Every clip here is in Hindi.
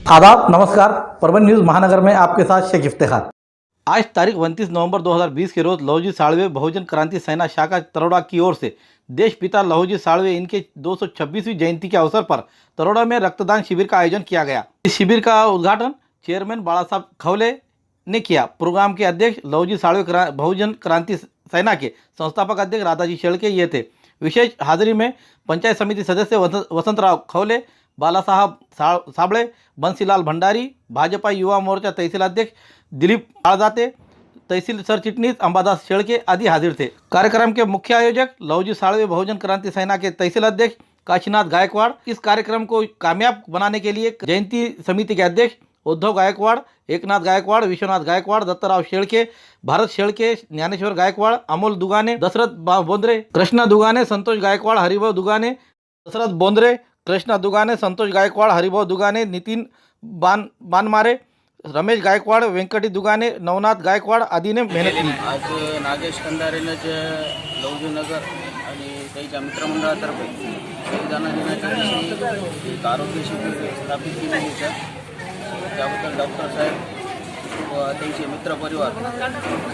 आदाब, नमस्कार। परभणी न्यूज़ महानगर में आपके साथ शेख इफ्तिखार। आज तारीख 29 नवंबर 2020 के रोज लहुजी साळवे बहुजन क्रांति सेना शाखा तरोड़ा की ओर से देश पिता लहुजी साळवे इनके 226वीं जयंती के अवसर पर तरोड़ा में रक्तदान शिविर का आयोजन किया गया। इस शिविर का उद्घाटन चेयरमैन बाला साहब खवले ने किया। प्रोग्राम के अध्यक्ष लहुजी साळवे बहुजन क्रांति सेना के संस्थापक अध्यक्ष राधाजी शेळके ये थे। विशेष हाजिरी में पंचायत समिति सदस्य वसंतराव खवले, बाला साहब साबळे, बंसीलाल भंडारी, भाजपा युवा मोर्चा तहसील अध्यक्ष दिलीप आळदाते, तहसील सरचिटनीस अंबादास शेळके आदि हाजिर थे। कार्यक्रम के मुख्य आयोजक लहुजी साळवे बहुजन क्रांति सेना के तहसील अध्यक्ष काशीनाथ गायकवाड़। इस कार्यक्रम को कामयाब बनाने के लिए जयंती समिति के अध्यक्ष उद्धव गायकवाड़, एकनाथ गायकवाड़, विश्वनाथ गायकवाड़, दत्तराव शेळके, भारत शेळके, ज्ञानेश्वर गायकवाड़, अमोल दुगाने, दशरथ बोंद्रे, कृष्णा दुगाने, संतोष गायकवाड़, हरिभाऊ दुगाने, दशरथ बोंद्रे, कृष्णा दुगाने, संतोष गायकवाड़, हरिभाऊ दुगाने, नितीन बानमारे, रमेश गायकवाड़, वेंकटी दुगाने, नवनाथ गायकवाड़ आदि ने मेहनत केली। आज नागेश कंधारेनं जे लहुजी नगर आणि त्यांच्या मित्रमंडळातर्फे संविधान दिनाच्या दिवशी एक आरोग्य शिबिर स्थापित केले होते। त्याबद्दल डॉक्टर साहेब व त्यांचे मित्रपरिवार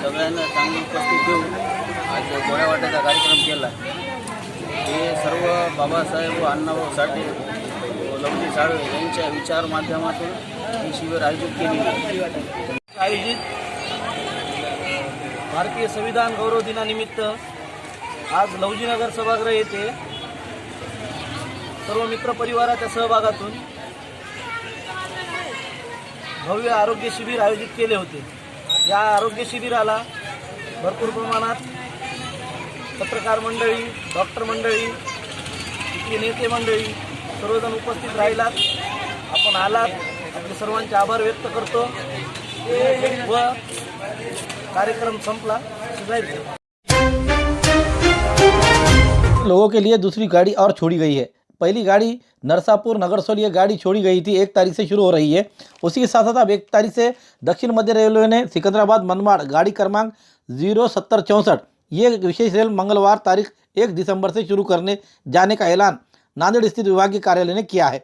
सगळ्यांना चांगली उपस्थित देऊन आज गोळ्या वाटायचा कार्यक्रम केला। हे सर्व बाबासाहेब व अण्णाभाऊ साठे व लहुजी साळवे यांच्या विचार माध्यमातून ही शिबिर आयोजित केली। आयोजित भारतीय संविधान गौरव दिनानिमित्त आज लहुजीनगर सभागृह येथे सर्व मित्रपरिवाराच्या सहभागातून भव्य आरोग्य शिबिर आयोजित केले होते। या आरोग्य शिबिराला भरपूर प्रमाणात पत्रकार मंडळी, डॉक्टर मंडळी, इथली नेते मंडळी सर्वजण उपस्थित राहिलात। आपण आलात, आपले सर्वांचे आभार व्यक्त करतो व कार्यक्रम संपला। लोगों के लिए दूसरी गाड़ी और छोड़ी गई है। पहली गाड़ी नरसापुर नगरसोल ये गाड़ी छोड़ी गई थी, 1 तारीख से शुरू हो रही है। उसी के साथ साथ अब 1 तारीख से दक्षिण मध्य रेलवे ने सिकंदराबाद मनमाड़ गाड़ी क्रमांक 07064 ये विशेष रेल मंगलवार तारीख 1 दिसंबर से शुरू करने जाने का ऐलान नांदेड़ स्थित विभागीय कार्यालय ने किया है।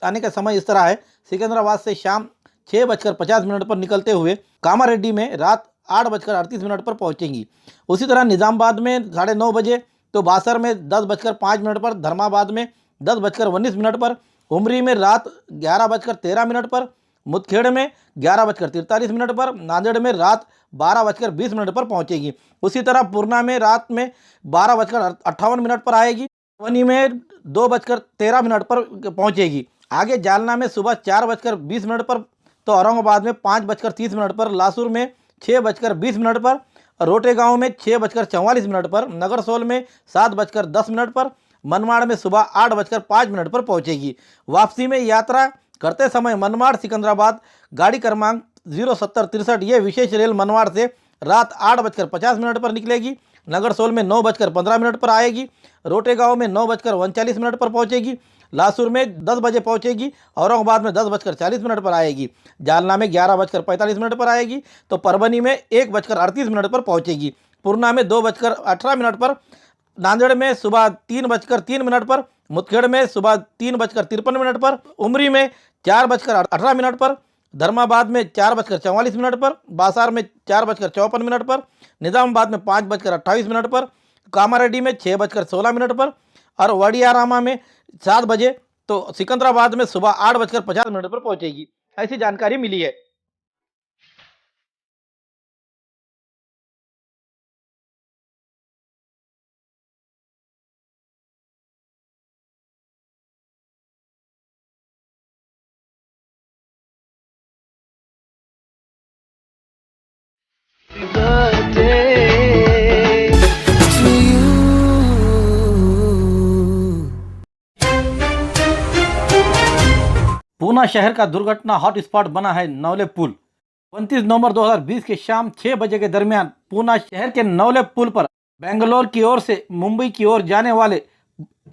आने का समय इस तरह है, सिकंदराबाद से शाम 6:50 पर निकलते हुए कामारेड्डी में रात 8:38 पर पहुंचेंगी। उसी तरह निज़ामाबाद में 9:30 बजे, तो बासर में 10:05 पर, धर्माबाद में 10:19 पर, उमरी में रात 11:13 पर, मुदखेड़ में 11:43 पर, नांदेड़ में रात 12:20 पर पहुंचेगी। उसी तरह पूर्णा में रात में 12:58 पर आएगी, वनी में 2:13 पर पहुंचेगी। आगे जालना में सुबह 4:20 पर, तो औरंगाबाद में 5:30 पर, लासूर में 6:20 पर, रोटे गांव में 6:44 पर, नगरसोल में 7:10 पर, मनमाड़ में सुबह 8:05 पर पहुंचेगी। वापसी में यात्रा करते समय मनमाड़ सिकंदराबाद गाड़ी क्रमांक 07063 ये विशेष रेल मनमाड़ से रात 8:50 पर निकलेगी। नगरसोल में 9:15 पर आएगी, रोटे गांव में 9:39 पर पहुंचेगी, लासूर में 10 बजे पहुंचेगी, औरंगाबाद में 10:40 पर आएगी, जालना में 11:45 पर आएगी, तो परभनी में 1:38 पर पहुंचेगी, पूर्णा में 2:18 पर, नांदेड़ में सुबह 3:03 पर, मुदखेड़ में सुबह 3:53 पर, उमरी में 4:18 पर, धर्माबाद में 4:44 पर, बासार में 4:54 पर, निज़ामाबाद में 5:28 पर, कामारेड्डी में 6:16 पर और वडियारामा में 7 बजे, तो सिकंदराबाद में सुबह 8:50 पर पहुंचेगी। ऐसी जानकारी मिली है। पूना शहर का दुर्घटना हॉटस्पॉट बना है नवले पुल। 29 नवंबर 2020 के शाम 6 बजे के दरमियान पूना शहर के नवले पुल पर बेंगलोर की ओर से मुंबई की ओर जाने वाले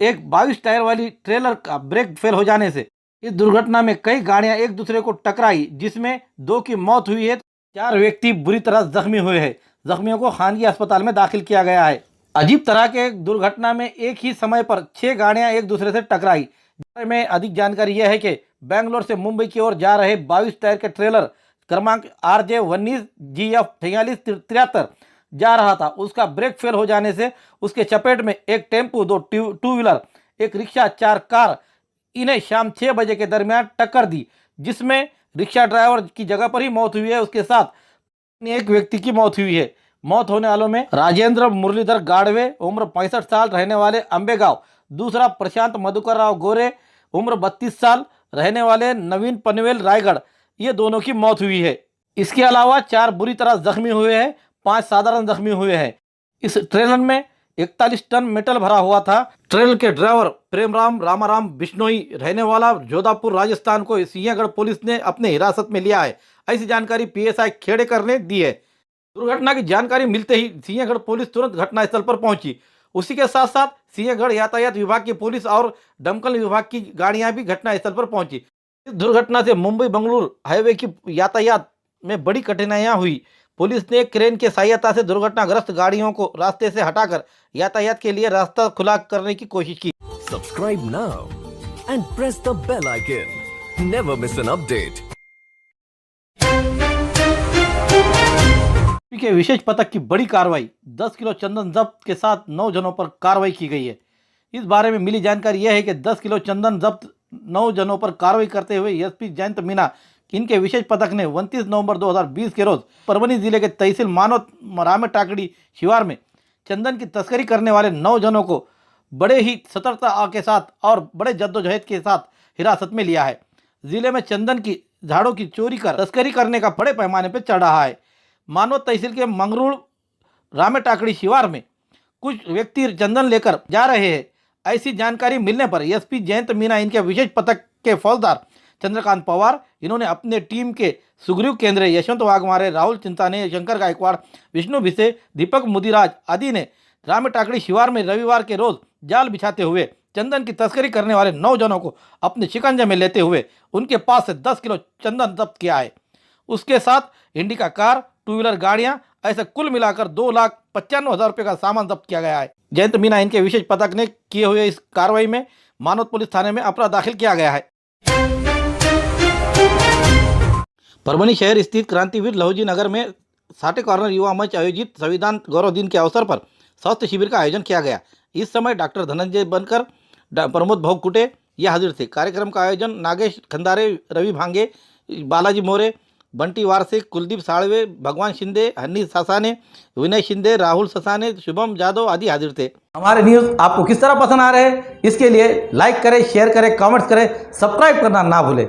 एक 22 टायर वाली ट्रेलर का ब्रेक फेल हो जाने से इस दुर्घटना में कई गाड़ियां एक दूसरे को टकराई, जिसमें 2 की मौत हुई है, 4 व्यक्ति बुरी तरह जख्मी हुए हैं। जख्मियों को खानगी अस्पताल में दाखिल किया गया है। अजीब तरह के दुर्घटना में एक ही समय पर 6 गाड़ियां एक दूसरे से टकराई, बारे में अधिक जानकारी यह है कि बेंगलोर से मुंबई की ओर जा रहे 22 टायर के ट्रेलर क्रमांक RJ19 GF 4673 जा रहा था। उसका ब्रेक फेल हो जाने से उसके चपेट में एक टेम्पो, 2 टू व्हीलर, एक रिक्शा, 4 कार इन्हें शाम 6 बजे के दरमियान टक्कर दी, जिसमें रिक्शा ड्राइवर की जगह पर ही मौत हुई है। उसके साथ एक व्यक्ति की मौत हुई है। मौत होने वालों में राजेंद्र मुरलीधर गाड़वे उम्र 65 साल रहने वाले अंबेगांव, दूसरा प्रशांत मधुकर राव गोरे उम्र 32 साल रहने वाले नवीन पनवेल रायगढ़, ये दोनों की मौत हुई है। इसके अलावा 4 बुरी तरह जख्मी हुए हैं, 5 साधारण जख्मी हुए हैं। इस ट्रेलर में 41 टन मेटल भरा हुआ था। ट्रेलर के ड्राइवर प्रेमराम रामाराम बिश्नोई रहने वाला जोधापुर राजस्थान को सिंहगढ़ पुलिस ने अपने हिरासत में लिया है। ऐसी जानकारी PSI खेड़ेकर ने दी है। दुर्घटना की जानकारी मिलते ही सिंहगढ़ पुलिस तुरंत घटनास्थल पर पहुंची। उसी के साथ साथ सिंहगढ़ यातायात विभाग की पुलिस और दमकल विभाग की गाड़ियां भी घटनास्थल पर पहुंची। इस दुर्घटना से मुंबई बंगलुरु हाईवे की यातायात में बड़ी कठिनाइयां हुई। पुलिस ने क्रेन के सहायता से दुर्घटनाग्रस्त गाड़ियों को रास्ते से हटाकर यातायात के लिए रास्ता खुला करने की कोशिश की। Subscribe now and press the bell icon. Never miss an update. के विशेष पथक की बड़ी कार्रवाई, 10 किलो चंदन जब्त के साथ 9 जनों पर कार्रवाई की गई है। इस बारे में मिली जानकारी यह है कि 10 किलो चंदन जब्त 9 जनों पर कार्रवाई करते हुए SP जयंत मीना इनके विशेष पथक ने 29 नवंबर 2020 के रोज परभनी जिले के तहसील मानोत रामे टाकड़ी शिवार में चंदन की तस्करी करने वाले 9 जनों को बड़े ही सतर्कता के साथ और बड़े जद्दोजहद के साथ हिरासत में लिया है। जिले में चंदन की झाड़ों की चोरी कर तस्करी करने का बड़े पैमाने पर चल रहा है। मानव तहसील के मंगरूल रामे टाकड़ी शिवार में कुछ व्यक्ति चंदन लेकर जा रहे हैं। ऐसी जानकारी मिलने पर SP जयंत मीना इनके विशेष पथक के फौजदार चंद्रकांत पवार, इन्होंने अपने टीम के सुग्रीव केंद्रे, यशवंत वाघमारे, राहुल चिंताने, शंकर गायकवाड़, विष्णु भिसे, दीपक मुदिराज आदि ने रामे टाकड़ी शिवार में रविवार के रोज जाल बिछाते हुए चंदन की तस्करी करने वाले 9 जनों को अपने शिकंजे में लेते हुए उनके पास से 10 किलो चंदन जब्त किया है। उसके साथ इंडिका कार, 2 व्हीलर गाड़ियां, ऐसे कुल मिलाकर 2,95,000 रुपये का सामान जब्त किया गया है। जयंत मीना इनके विशेष पथक ने किए हुए इस कार्रवाई में मानोद पुलिस थाने में अपराध दाखिल किया गया है। परभनी शहर स्थित क्रांतिवीर लहुजी नगर में 60 कॉर्नर युवा मंच आयोजित संविधान गौरव दिन के अवसर पर स्वास्थ्य शिविर का आयोजन किया गया। इस समय डॉक्टर धनंजय बनकर, प्रमोद भोगकुटे ये हाजिर थे। कार्यक्रम का आयोजन नागेश खंदारे, रवि भांगे, बालाजी मोरे, बंटी वारसे, कुलदीप साळवे, भगवान शिंदे, हन्नी ससाने, विनय शिंदे, राहुल ससाने, शुभम जादव आदि हाजिर थे। हमारे न्यूज़ आपको किस तरह पसंद आ रहे हैं, इसके लिए लाइक करें, शेयर करें, कमेंट्स करें, सब्सक्राइब करना ना भूलें।